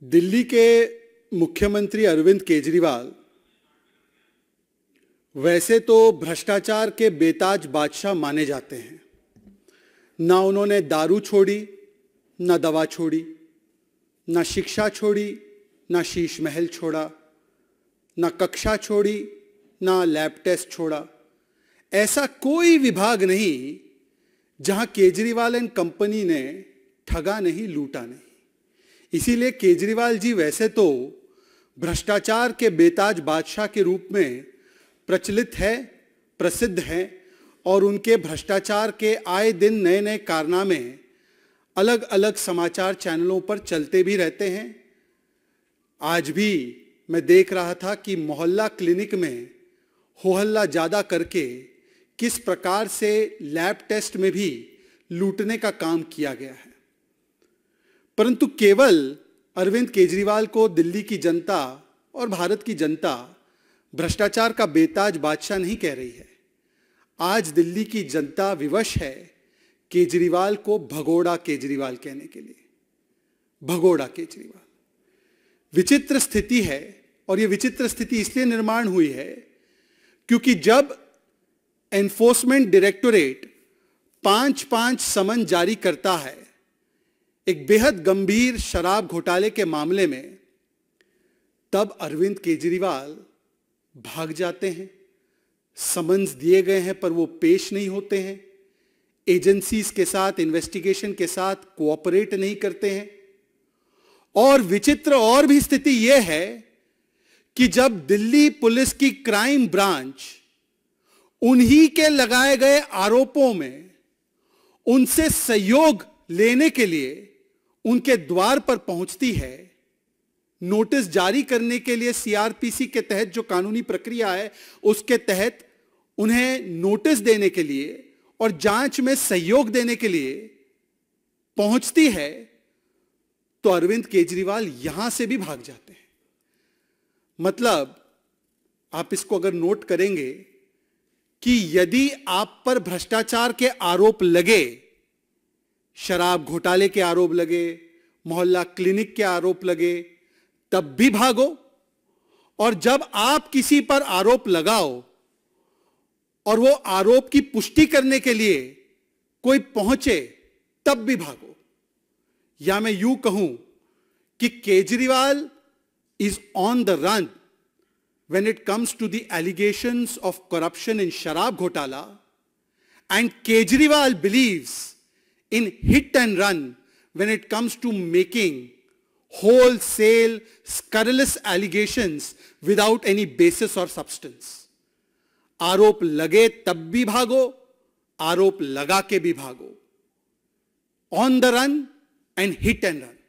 दिल्ली के मुख्यमंत्री अरविंद केजरीवाल वैसे तो भ्रष्टाचार के बेताज बादशाह माने जाते हैं। ना उन्होंने दारू छोड़ी, ना दवा छोड़ी, ना शिक्षा छोड़ी, ना शीश महल छोड़ा, ना कक्षा छोड़ी, ना लैब टेस्ट छोड़ा। ऐसा कोई विभाग नहीं जहां केजरीवाल एंड कंपनी ने ठगा नहीं, लूटा नहीं। इसीलिए केजरीवाल जी वैसे तो भ्रष्टाचार के बेताज बादशाह के रूप में प्रचलित है, प्रसिद्ध हैं और उनके भ्रष्टाचार के आए दिन नए नए कारनामे अलग अलग समाचार चैनलों पर चलते भी रहते हैं। आज भी मैं देख रहा था कि मोहल्ला क्लिनिक में हो हल्ला ज्यादा करके किस प्रकार से लैब टेस्ट में भी लूटने का काम किया गया है। परंतु केवल अरविंद केजरीवाल को दिल्ली की जनता और भारत की जनता भ्रष्टाचार का बेताज बादशाह नहीं कह रही है। आज दिल्ली की जनता विवश है केजरीवाल को भगोड़ा केजरीवाल कहने के लिए। भगोड़ा केजरीवाल विचित्र स्थिति है, और यह विचित्र स्थिति इसलिए निर्माण हुई है क्योंकि जब एनफोर्समेंट डायरेक्टोरेट 5-5 समन जारी करता है एक बेहद गंभीर शराब घोटाले के मामले में, तब अरविंद केजरीवाल भाग जाते हैं। समन्स दिए गए हैं पर वो पेश नहीं होते हैं, एजेंसीज के साथ, इन्वेस्टिगेशन के साथ कोऑपरेट नहीं करते हैं। और विचित्र और भी स्थिति यह है कि जब दिल्ली पुलिस की क्राइम ब्रांच उन्हीं के लगाए गए आरोपों में उनसे सहयोग लेने के लिए उनके द्वार पर पहुंचती है, नोटिस जारी करने के लिए सीआरपीसी के तहत जो कानूनी प्रक्रिया है उसके तहत उन्हें नोटिस देने के लिए और जांच में सहयोग देने के लिए पहुंचती है, तो अरविंद केजरीवाल यहां से भी भाग जाते हैं। मतलब आप इसको अगर नोट करेंगे कि यदि आप पर भ्रष्टाचार के आरोप लगे, शराब घोटाले के आरोप लगे, मोहल्ला क्लिनिक के आरोप लगे, तब भी भागो, और जब आप किसी पर आरोप लगाओ और वो आरोप की पुष्टि करने के लिए कोई पहुंचे, तब भी भागो। या मैं यूं कहूं कि Kejriwal is on the run when it comes to the allegations of corruption in Sharab Ghotala, and Kejriwal believes in hit and run when it comes to making wholesale scurrilous allegations without any basis or substance. आरोप लगे तब भी भागो, आरोप लगा के भी भागो। On the run and hit and run,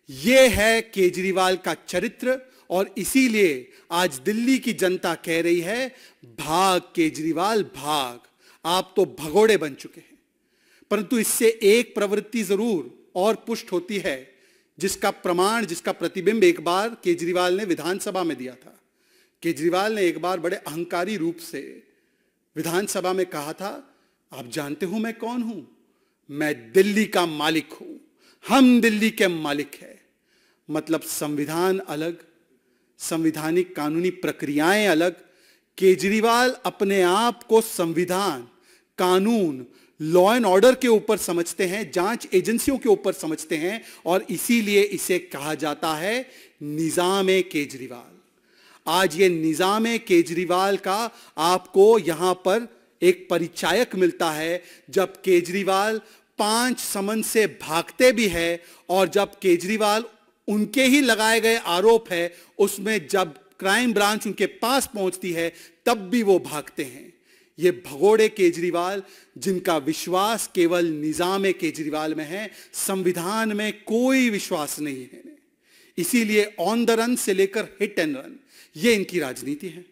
यह है केजरीवाल का चरित्र। और इसीलिए आज दिल्ली की जनता कह रही है, भाग केजरीवाल भाग, आप तो भगोड़े बन चुके हैं। परंतु इससे एक प्रवृत्ति जरूर और पुष्ट होती है, जिसका प्रमाण, जिसका प्रतिबिंब एक बार केजरीवाल ने विधानसभा में दिया था। केजरीवाल ने एक बार बड़े अहंकारी रूप से विधानसभा में कहा था, आप जानते हो मैं कौन हूं? मैं दिल्ली का मालिक हूं, हम दिल्ली के मालिक हैं। मतलब संविधान अलग, संविधानिक कानूनी प्रक्रियाएं अलग। केजरीवाल अपने आप को संविधान, कानून, लॉ एंड ऑर्डर के ऊपर समझते हैं, जांच एजेंसियों के ऊपर समझते हैं, और इसीलिए इसे कहा जाता है निजाम-ए केजरीवाल। आज ये निजाम-ए केजरीवाल का आपको यहां पर एक परिचायक मिलता है, जब केजरीवाल 5 समन से भागते भी है, और जब केजरीवाल उनके ही लगाए गए आरोप है उसमें जब क्राइम ब्रांच उनके पास पहुंचती है तब भी वो भागते हैं। ये भगोड़े केजरीवाल, जिनका विश्वास केवल निजाम केजरीवाल में है, संविधान में कोई विश्वास नहीं है। इसीलिए ऑन द रन से लेकर हिट एंड रन, ये इनकी राजनीति है।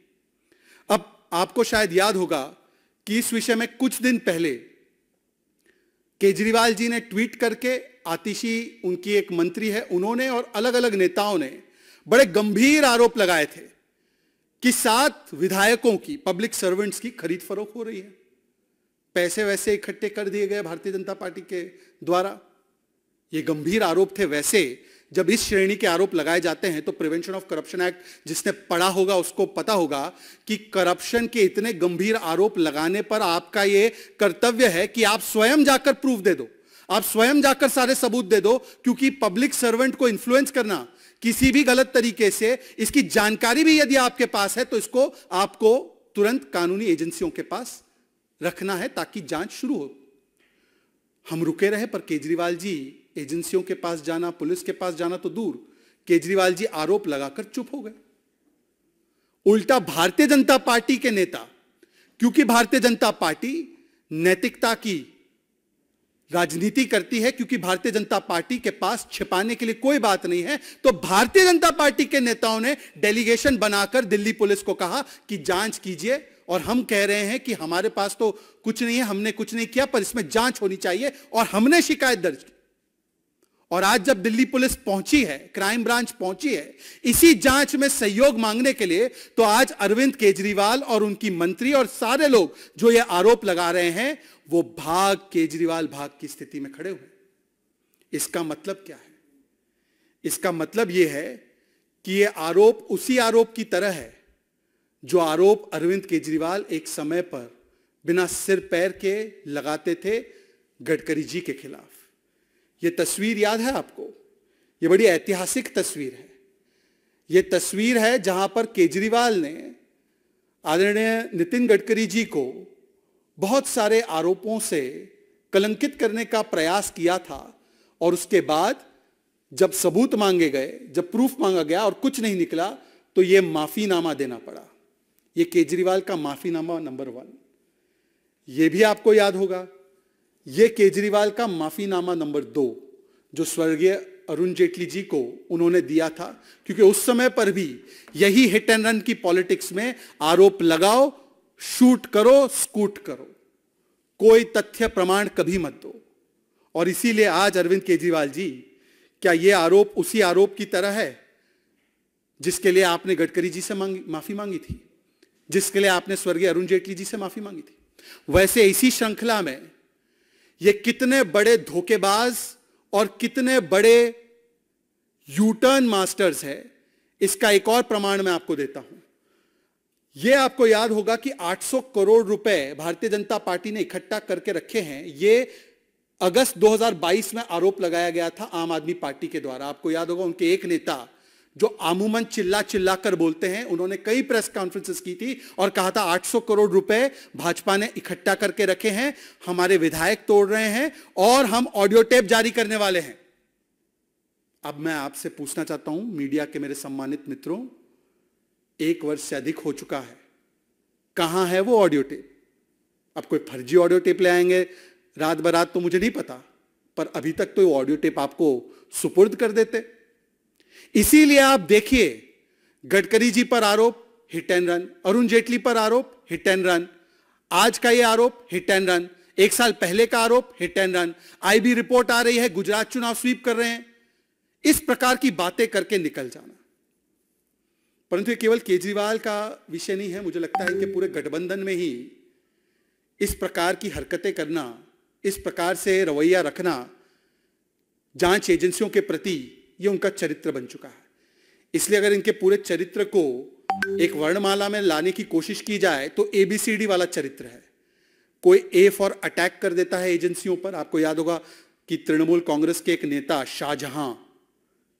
अब आपको शायद याद होगा कि इस विषय में कुछ दिन पहले केजरीवाल जी ने ट्वीट करके, आतिशी उनकी एक मंत्री है, उन्होंने और अलग अलग नेताओं ने बड़े गंभीर आरोप लगाए थे कि 7 विधायकों की, पब्लिक सर्वेंट्स की खरीद फरोख्त हो रही है, पैसे वैसे इकट्ठे कर दिए गए भारतीय जनता पार्टी के द्वारा। ये गंभीर आरोप थे वैसे जब इस श्रेणी के आरोप लगाए जाते हैं तो प्रिवेंशन ऑफ करप्शन एक्ट जिसने पढ़ा होगा उसको पता होगा कि करप्शन के इतने गंभीर आरोप लगाने पर आपका यह कर्तव्य है कि आप स्वयं जाकर प्रूफ दे दो, आप स्वयं जाकर सारे सबूत दे दो, क्योंकि पब्लिक सर्वेंट को इन्फ्लुएंस करना किसी भी गलत तरीके से, इसकी जानकारी भी यदि आपके पास है तो इसको आपको तुरंत कानूनी एजेंसियों के पास रखना है ताकि जांच शुरू हो। हम रुके रहे पर केजरीवाल जी एजेंसियों के पास जाना, पुलिस के पास जाना तो दूर, केजरीवाल जी आरोप लगाकर चुप हो गए। उल्टा भारतीय जनता पार्टी के नेता, क्योंकि भारतीय जनता पार्टी नैतिकता की राजनीति करती है, क्योंकि भारतीय जनता पार्टी के पास छिपाने के लिए कोई बात नहीं है, तो भारतीय जनता पार्टी के नेताओं ने डेलीगेशन बनाकर दिल्ली पुलिस को कहा कि जांच कीजिए, और हम कह रहे हैं कि हमारे पास तो कुछ नहीं है, हमने कुछ नहीं किया, पर इसमें जांच होनी चाहिए, और हमने शिकायत दर्ज की। और आज जब दिल्ली पुलिस पहुंची है, क्राइम ब्रांच पहुंची है इसी जांच में सहयोग मांगने के लिए, तो आज अरविंद केजरीवाल और उनकी मंत्री और सारे लोग जो ये आरोप लगा रहे हैं वो भाग केजरीवाल भाग की स्थिति में खड़े हुए। इसका मतलब क्या है? इसका मतलब यह है कि यह आरोप उसी आरोप की तरह है जो आरोप अरविंद केजरीवाल एक समय पर बिना सिर पैर के लगाते थे गडकरी जी के खिलाफ। यह तस्वीर याद है आपको? यह बड़ी ऐतिहासिक तस्वीर है। यह तस्वीर है जहां पर केजरीवाल ने आदरणीय नितिन गडकरी जी को बहुत सारे आरोपों से कलंकित करने का प्रयास किया था, और उसके बाद जब सबूत मांगे गए, जब प्रूफ मांगा गया और कुछ नहीं निकला, तो यह माफीनामा देना पड़ा। यह केजरीवाल का माफीनामा नंबर 1। यह भी आपको याद होगा, यह केजरीवाल का माफीनामा नंबर 2 जो स्वर्गीय अरुण जेटली जी को उन्होंने दिया था, क्योंकि उस समय पर भी यही हिट एंड रन की पॉलिटिक्स में आरोप लगाओ, शूट करो, स्कूट करो, कोई तथ्य प्रमाण कभी मत दो। और इसीलिए आज अरविंद केजरीवाल जी, क्या यह आरोप उसी आरोप की तरह है जिसके लिए आपने गडकरी जी से माफी मांगी थी, जिसके लिए आपने स्वर्गीय अरुण जेटली जी से माफी मांगी थी? वैसे इसी श्रृंखला में ये कितने बड़े धोखेबाज और कितने बड़े यूटर्न मास्टर्स है, इसका एक और प्रमाण मैं आपको देता हूं। यह आपको याद होगा कि 800 करोड़ रुपए भारतीय जनता पार्टी ने इकट्ठा करके रखे हैं। यह अगस्त 2022 में आरोप लगाया गया था आम आदमी पार्टी के द्वारा। आपको याद होगा उनके एक नेता जो अमूमन चिल्ला चिल्ला कर बोलते हैं, उन्होंने कई प्रेस कॉन्फ्रेंसेस की थी और कहा था 800 करोड़ रुपए भाजपा ने इकट्ठा करके रखे हैं, हमारे विधायक तोड़ रहे हैं और हम ऑडियो टेप जारी करने वाले हैं। अब मैं आपसे पूछना चाहता हूं, मीडिया के मेरे सम्मानित मित्रों, 1 वर्ष से अधिक हो चुका है, कहां है वो ऑडियो टेप? अब कोई फर्जी ऑडियो टेप ले आएंगे रात बरात तो मुझे नहीं पता, पर अभी तक तो वो ऑडियो टेप आपको सुपुर्द कर देते। इसीलिए आप देखिए, गडकरी जी पर आरोप hit and run, Arun Jaitley पर आरोप हिट एंड रन, आज का ये आरोप हिट एंड रन, 1 साल पहले का आरोप hit and run, IB report आ रही है गुजरात चुनाव स्वीप कर रहे हैं, इस प्रकार की बातें करके निकल जाना। परंतु ये केवल केजरीवाल का विषय नहीं है, मुझे लगता है कि पूरे गठबंधन में ही इस प्रकार की हरकतें करना, इस प्रकार से रवैया रखना जांच एजेंसियों के प्रति, ये उनका चरित्र बन चुका है। इसलिए अगर इनके पूरे चरित्र को एक वर्णमाला में लाने की कोशिश की जाए तो ABCD वाला चरित्र है। कोई A फॉर अटैक कर देता है एजेंसियों पर। आपको याद होगा कि तृणमूल कांग्रेस के एक नेता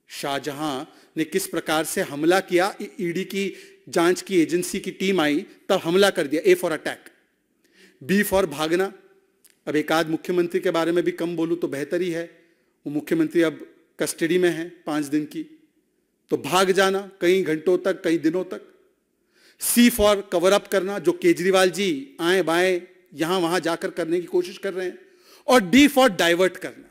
शाहजहां ने किस प्रकार से हमला किया, ईडी की जांच की एजेंसी की टीम आई तब हमला कर दिया। A for attack. B for भागना। अब एक आध मुख्यमंत्री के बारे में भी कम बोलूं तो बेहतर ही है, वो मुख्यमंत्री अब कस्टडी में है 5 दिन की, तो भाग जाना कई घंटों तक, कई दिनों तक। C फॉर कवर अप करना, जो केजरीवाल जी आए बाएं यहां वहां जाकर करने की कोशिश कर रहे हैं। और D फॉर डाइवर्ट करना,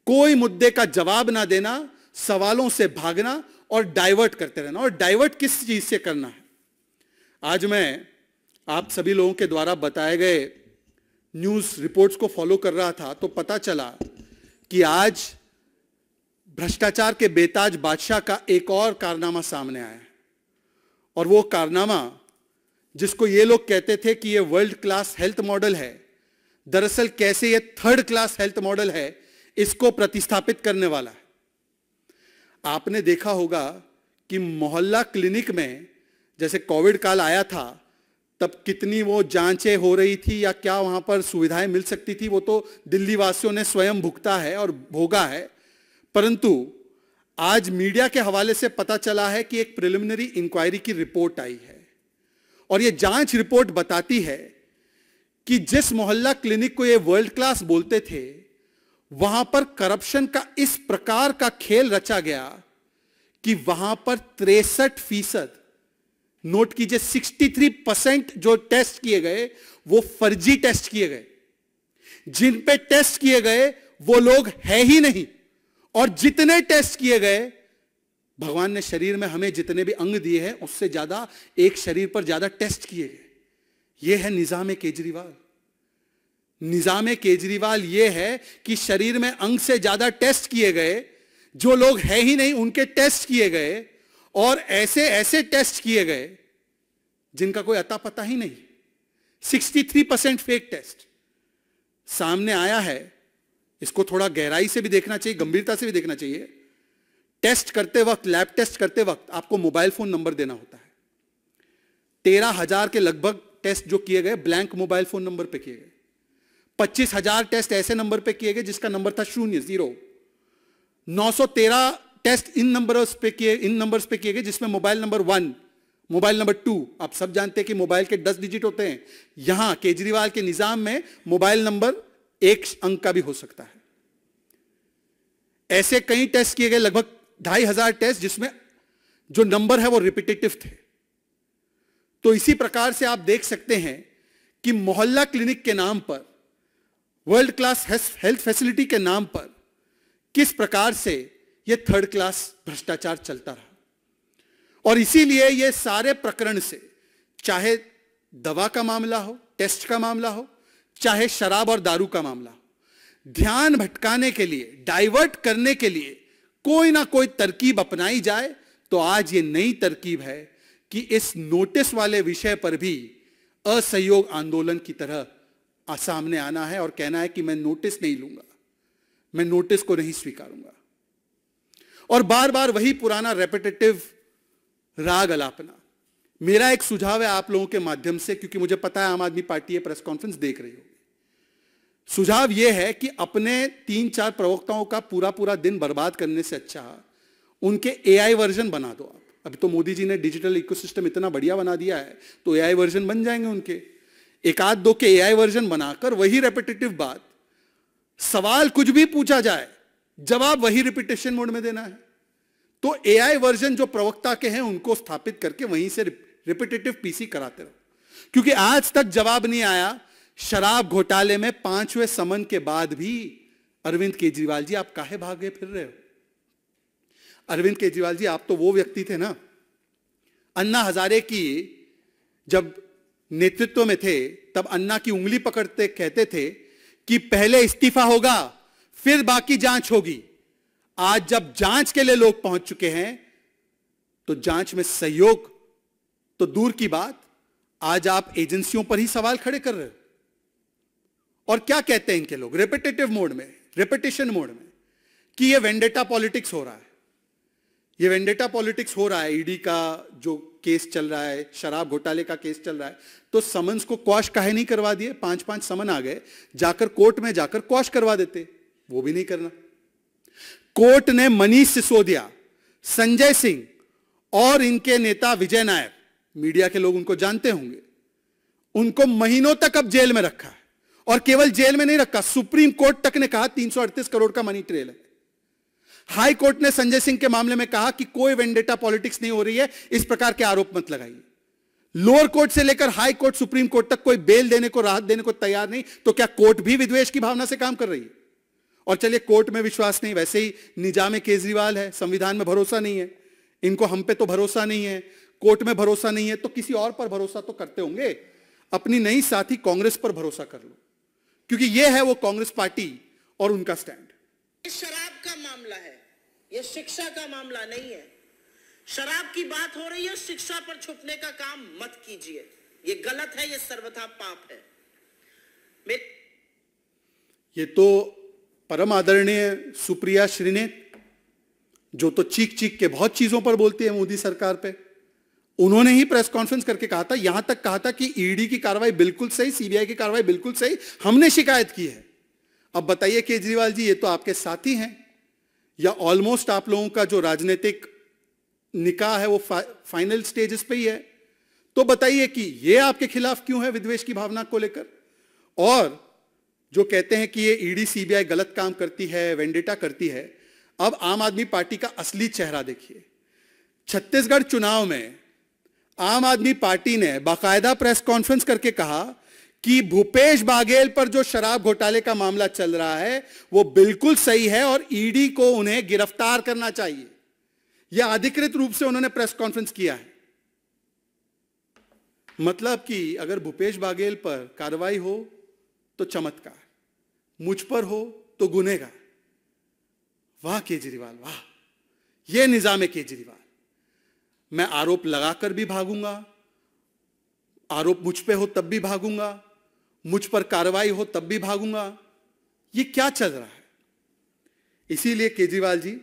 कोई मुद्दे का जवाब ना देना, सवालों से भागना और डाइवर्ट करते रहना। और डाइवर्ट किस चीज से करना है? आज मैं आप सभी लोगों के द्वारा बताए गए न्यूज रिपोर्ट्स को फॉलो कर रहा था तो पता चला कि आज भ्रष्टाचार के बेताज बादशाह का एक और कारनामा सामने आया है। और वो कारनामा जिसको ये लोग कहते थे कि ये वर्ल्ड क्लास हेल्थ मॉडल है, दरअसल कैसे ये 3rd क्लास हेल्थ मॉडल है, इसको प्रतिस्थापित करने वाला है। आपने देखा होगा कि मोहल्ला क्लिनिक में जैसे कोविड काल आया था तब कितनी वो जांचें हो रही थी या क्या वहां पर सुविधाएं मिल सकती थी, वो तो दिल्ली वासियों ने स्वयं भुगता है और भोगा है। परंतु आज मीडिया के हवाले से पता चला है कि एक प्रिलिमिनरी इंक्वायरी की रिपोर्ट आई है और ये जांच रिपोर्ट बताती है कि जिस मोहल्ला क्लिनिक को ये वर्ल्ड क्लास बोलते थे, वहां पर करप्शन का इस प्रकार का खेल रचा गया कि वहां पर 63%, नोट कीजिए 63% जो टेस्ट किए गए वो फर्जी टेस्ट किए गए। जिन पे टेस्ट किए गए वो लोग है ही नहीं, और जितने टेस्ट किए गए, भगवान ने शरीर में हमें जितने भी अंग दिए हैं उससे ज्यादा एक शरीर पर ज्यादा टेस्ट किए गए। यह है निजाम केजरीवाल। निजाम केजरीवाल यह है कि शरीर में अंग से ज्यादा टेस्ट किए गए, जो लोग है ही नहीं उनके टेस्ट किए गए, और ऐसे ऐसे टेस्ट किए गए जिनका कोई अता पता ही नहीं। 63% फेक टेस्ट सामने आया है। इसको थोड़ा गहराई से भी देखना चाहिए, गंभीरता से भी देखना चाहिए। टेस्ट करते वक्त, लैब टेस्ट करते वक्त आपको मोबाइल फोन नंबर देना होता है। 13,000 के लगभग टेस्ट जो किए गए ब्लैंक मोबाइल फोन नंबर पे किए गए। 25,000 टेस्ट ऐसे नंबर पे किए गए जिसका नंबर था 0, 0। 913 टेस्ट इन नंबर्स पे किए गए जिसमें मोबाइल नंबर 1, मोबाइल नंबर 2। आप सब जानते हैं कि मोबाइल के 10 डिजिट होते हैं। यहां केजरीवाल के निजाम में मोबाइल नंबर 1 अंक का भी हो सकता है। ऐसे कई टेस्ट किए गए, लगभग 2,500 टेस्ट, जिसमें जो नंबर है वो रिपीटेटिव थे। तो इसी प्रकार से आप देख सकते हैं कि मोहल्ला क्लिनिक के नाम पर, वर्ल्ड क्लास हेल्थ फैसिलिटी के नाम पर किस प्रकार से यह थर्ड क्लास भ्रष्टाचार चलता रहा। और इसीलिए यह सारे प्रकरण से, चाहे दवा का मामला हो, टेस्ट का मामला हो, चाहे शराब और दारू का मामला हो, ध्यान भटकाने के लिए, डाइवर्ट करने के लिए कोई ना कोई तरकीब अपनाई जाए। तो आज ये नई तरकीब है कि इस नोटिस वाले विषय पर भी असहयोग आंदोलन की तरह सामने आना है और कहना है कि मैं नोटिस नहीं लूंगा, मैं नोटिस को नहीं स्वीकारूंगा, और बार बार वही पुराना रेपिटेटिव राग अलापना। मेरा एक सुझाव है आप लोगों के माध्यम से, क्योंकि मुझे पता है आम आदमी पार्टी ये प्रेस कॉन्फ्रेंस देख रही होगी। सुझाव यह है कि अपने 3-4 प्रवक्ताओं का पूरा पूरा दिन बर्बाद करने से अच्छा उनके एआई वर्जन बना दो आप। अभी तो मोदी जी ने डिजिटल इकोसिस्टम इतना बढ़िया बना दिया है, तो एआई वर्जन बन जाएंगे उनके। एक आध दो के एआई वर्जन बनाकर वही रेपिटेटिव बात, सवाल कुछ भी पूछा जाए, जवाब वही रिपीटेशन मोड में देना है। तो एआई वर्जन जो प्रवक्ता के हैं उनको स्थापित करके वहीं से रिपीटेटिव पीसी कराते रहो, क्योंकि आज तक जवाब नहीं आया। शराब घोटाले में 5वें समन के बाद भी अरविंद केजरीवाल जी आप काहे भागे फिर रहे हो? अरविंद केजरीवाल जी आप तो वो व्यक्ति थे ना, अन्ना हजारे की जब नेतृत्व में थे तब अन्ना की उंगली पकड़ते कहते थे कि पहले इस्तीफा होगा फिर बाकी जांच होगी। आज जब जांच के लिए लोग पहुंच चुके हैं तो जांच में सहयोग तो दूर की बात, आज आप एजेंसियों पर ही सवाल खड़े कर रहे हो। और क्या कहते हैं इनके लोग रेपिटेटिव मोड में, रेपिटेशन मोड में, कि ये वेंडेटा पॉलिटिक्स हो रहा है। ये वेंडेटा पॉलिटिक्स हो रहा है। ईडी का जो केस चल रहा है, शराब घोटाले का केस चल रहा है, तो समन्स को क्वाश काहे नहीं करवा दिए? 5-5 समन आ गए, जाकर कोर्ट में जाकर क्वाश करवा देते, वो भी नहीं करना। कोर्ट ने मनीष सिसोदिया, संजय सिंह और इनके नेता विजय नायर, मीडिया के लोग उनको जानते होंगे, उनको महीनों तक अब जेल में रखा है। और केवल जेल में नहीं रखा, सुप्रीम कोर्ट तक ने कहा 338 करोड़ का मनी ट्रेल है। हाई कोर्ट ने संजय सिंह के मामले में कहा कि कोई वेंडेटा पॉलिटिक्स नहीं हो रही है, इस प्रकार के आरोप मत लगाइए। लोअर कोर्ट से लेकर हाई कोर्ट, सुप्रीम कोर्ट तक कोई बेल देने को, राहत देने को तैयार नहीं। तो क्या कोर्ट भी विद्वेष की भावना से काम कर रही है? और चलिए कोर्ट में विश्वास नहीं, वैसे ही निजाम केजरीवाल है, संविधान में भरोसा नहीं है इनको, हम पे तो भरोसा नहीं है, कोर्ट में भरोसा नहीं है, तो किसी और पर भरोसा तो करते होंगे। अपनी नई साथी कांग्रेस पर भरोसा कर लो, क्योंकि यह है वो कांग्रेस पार्टी और उनका स्टैंड। ये शराब का मामला है, ये शिक्षा का मामला नहीं है। शराब की बात हो रही है, शिक्षा पर छुपने का काम मत कीजिए, ये गलत है, ये सर्वथा पाप है। ये तो परम आदरणीय सुप्रिया श्रीनेत जो तो चीख चीख के बहुत चीजों पर बोलती है मोदी सरकार पे, उन्होंने ही प्रेस कॉन्फ्रेंस करके कहा था, यहां तक कहा था कि ईडी की कार्रवाई बिल्कुल सही, सीबीआई की कार्रवाई बिल्कुल सही, हमने शिकायत की है। अब बताइए केजरीवाल जी, ये तो आपके साथी हैं, या ऑलमोस्ट आप लोगों का जो राजनीतिक निकाह है वो फाइनल स्टेजेस पे ही है, तो बताइए कि ये आपके खिलाफ क्यों है विद्वेष की भावना को लेकर। और जो कहते हैं कि ये ईडी सीबीआई गलत काम करती है, वेंडेटा करती है, अब आम आदमी पार्टी का असली चेहरा देखिए। छत्तीसगढ़ चुनाव में आम आदमी पार्टी ने बाकायदा प्रेस कॉन्फ्रेंस करके कहा कि भूपेश बाघेल पर जो शराब घोटाले का मामला चल रहा है वो बिल्कुल सही है और ईडी को उन्हें गिरफ्तार करना चाहिए। यह अधिकृत रूप से उन्होंने प्रेस कॉन्फ्रेंस किया है। मतलब कि अगर भूपेश बाघेल पर कार्रवाई हो तो चमत्कार, मुझ पर हो तो गुनहगार। वाह केजरीवाल वाह, यह निजाम है केजरीवाल। मैं आरोप लगाकर भी भागूंगा, आरोप मुझ पे हो तब भी भागूंगा, मुझ पर कार्रवाई हो तब भी भागूंगा। ये क्या चल रहा है? इसीलिए केजरीवाल जी,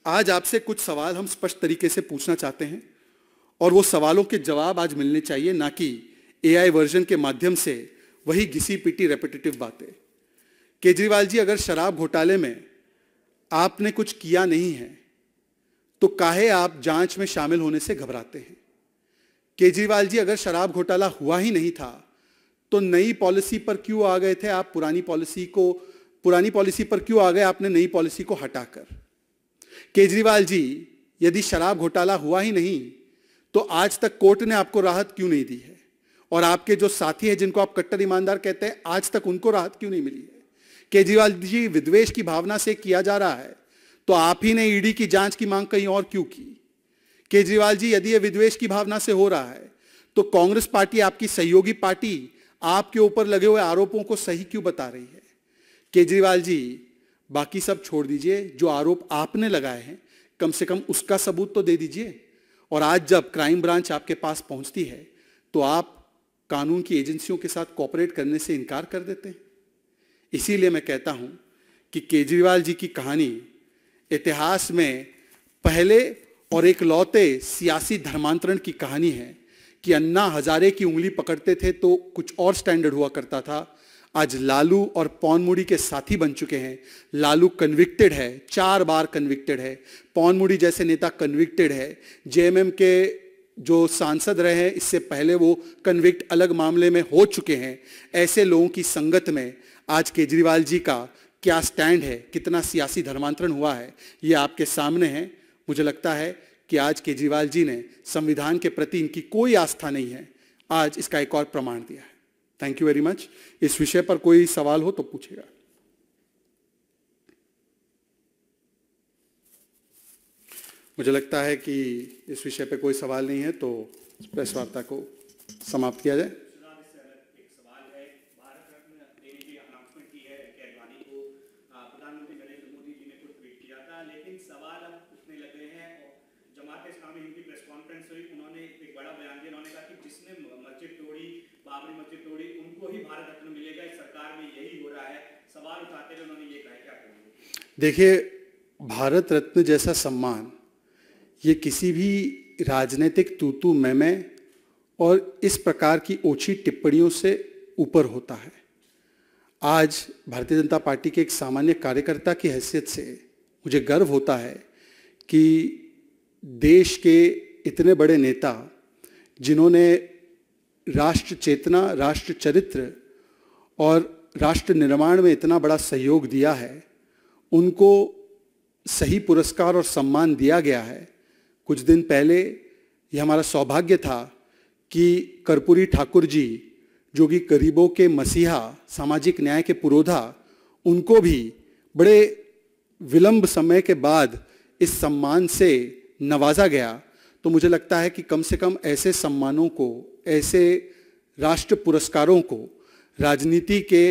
आज आपसे कुछ सवाल हम स्पष्ट तरीके से पूछना चाहते हैं और वो सवालों के जवाब आज मिलने चाहिए, ना कि एआई वर्जन के माध्यम से वही घिसी पिटी रेपिटेटिव बातें। केजरीवाल जी, अगर शराब घोटाले में आपने कुछ किया नहीं है तो काहे आप जांच में शामिल होने से घबराते हैं? केजरीवाल जी, अगर शराब घोटाला हुआ ही नहीं था तो नई पॉलिसी पर क्यों आ गए थे आप? पुरानी पॉलिसी पर क्यों आ गए आपने नई पॉलिसी को हटाकर? केजरीवाल जी, यदि शराब घोटाला हुआ ही नहीं तो आज तक कोर्ट ने आपको राहत क्यों नहीं दी है? और आपके जो साथी हैं जिनको आप कट्टर ईमानदार कहते हैं, आज तक उनको राहत क्यों नहीं मिली है? केजरीवाल जी, विद्वेष की भावना से किया जा रहा है तो आप ही ने ईडी की जांच की मांग कहीं और क्यों की? केजरीवाल जी, यदि यह विद्वेष की भावना से हो रहा है तो कांग्रेस पार्टी, आपकी सहयोगी पार्टी, आपके ऊपर लगे हुए आरोपों को सही क्यों बता रही है? केजरीवाल जी, बाकी सब छोड़ दीजिए, जो आरोप आपने लगाए हैं कम से कम उसका सबूत तो दे दीजिए। और आज जब क्राइम ब्रांच आपके पास पहुंचती है तो आप कानून की एजेंसियों के साथ कोऑपरेट करने से इनकार कर देते हैं। इसीलिए मैं कहता हूं कि केजरीवाल जी की कहानी इतिहास में पहले और एक लौते सियासी धर्मांतरण की कहानी है कि अन्ना हजारे की उंगली पकड़ते थे तो कुछ और स्टैंडर्ड हुआ करता था। आज लालू और पौनमुड़ी के साथी बन चुके हैं। लालू कन्विक्टेड है, 4 बार कन्विक्टेड है। पौनमुड़ी जैसे नेता कन्विक्टेड है। जेएमएम के जो सांसद रहे हैं इससे पहले वो कन्विक्ट अलग मामले में हो चुके हैं। ऐसे लोगों की संगत में आज केजरीवाल जी का क्या स्टैंड है, कितना सियासी धर्मांतरण हुआ है, ये आपके सामने है। मुझे लगता है कि आज केजरीवाल जी ने संविधान के प्रति इनकी कोई आस्था नहीं है, आज इसका एक और प्रमाण दिया है। Thank you very much. इस विषय पर कोई सवाल हो तो पूछेगा। मुझे लगता है कि इस विषय पर कोई सवाल नहीं है तो प्रेस वार्ता को समाप्त किया जाए। बाबरी मस्जिद तोड़ी उनको ही भारत रत्न मिलेगा, इस सरकार में यही हो रहा है, सवाल उठाते हुए उन्होंने ये कहा। क्या कहेंगे? देखिए, भारत रत्न जैसा सम्मान ये किसी भी राजनीतिक तूतू मैमे और इस प्रकार की ओछी टिप्पणियों से ऊपर होता है। आज भारतीय जनता पार्टी के एक सामान्य कार्यकर्ता की हैसियत से मुझे गर्व होता है कि देश के इतने बड़े नेता जिन्होंने राष्ट्र चेतना, राष्ट्र चरित्र और राष्ट्र निर्माण में इतना बड़ा सहयोग दिया है, उनको सही पुरस्कार और सम्मान दिया गया है। कुछ दिन पहले यह हमारा सौभाग्य था कि कर्पूरी ठाकुर जी, जो कि गरीबों के मसीहा, सामाजिक न्याय के पुरोधा, उनको भी बड़े विलंब समय के बाद इस सम्मान से नवाजा गया। तो मुझे लगता है कि कम से कम ऐसे सम्मानों को, ऐसे राष्ट्र पुरस्कारों को राजनीति के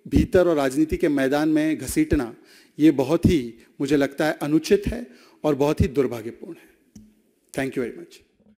भीतर और राजनीति के मैदान में घसीटना, ये बहुत ही मुझे लगता है अनुचित है और बहुत ही दुर्भाग्यपूर्ण है। Thank you very much.